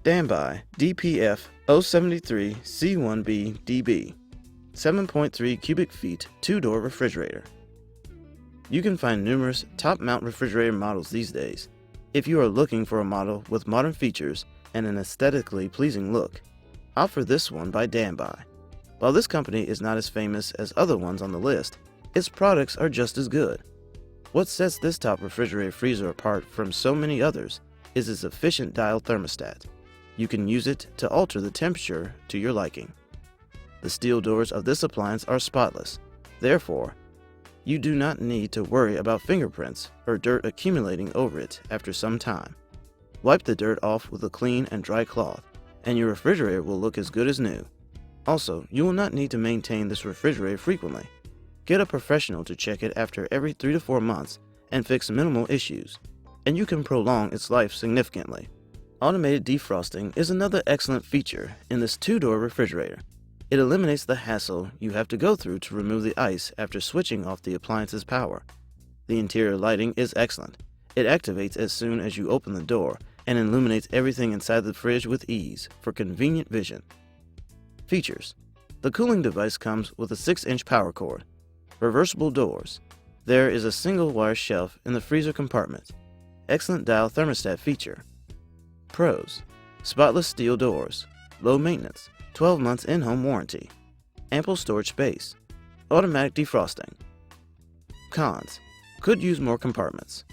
Danby DPF073C1BDB 7.3 cubic feet 2-door refrigerator. You can find numerous top-mount refrigerator models these days. If you are looking for a model with modern features and an aesthetically pleasing look, opt for this one by Danby. While this company is not as famous as other ones on the list, its products are just as good. What sets this top refrigerator freezer apart from so many others is its efficient dial thermostat. You can use it to alter the temperature to your liking. The steel doors of this appliance are spotless. Therefore, you do not need to worry about fingerprints or dirt accumulating over it after some time. Wipe the dirt off with a clean and dry cloth, and your refrigerator will look as good as new. Also, you will not need to maintain this refrigerator frequently. Get a professional to check it after every 3 to 4 months and fix minimal issues, and you can prolong its life significantly. Automated defrosting is another excellent feature in this 2-door refrigerator. It eliminates the hassle you have to go through to remove the ice after switching off the appliance's power. The interior lighting is excellent. It activates as soon as you open the door and illuminates everything inside the fridge with ease for convenient vision. Features: the cooling device comes with a 6-inch power cord. Reversible doors. There is a single wire shelf in the freezer compartment. Excellent dial thermostat feature. Pros: spotless steel doors, low maintenance, 12 months in-home warranty, ample storage space, automatic defrosting. Cons: could use more compartments.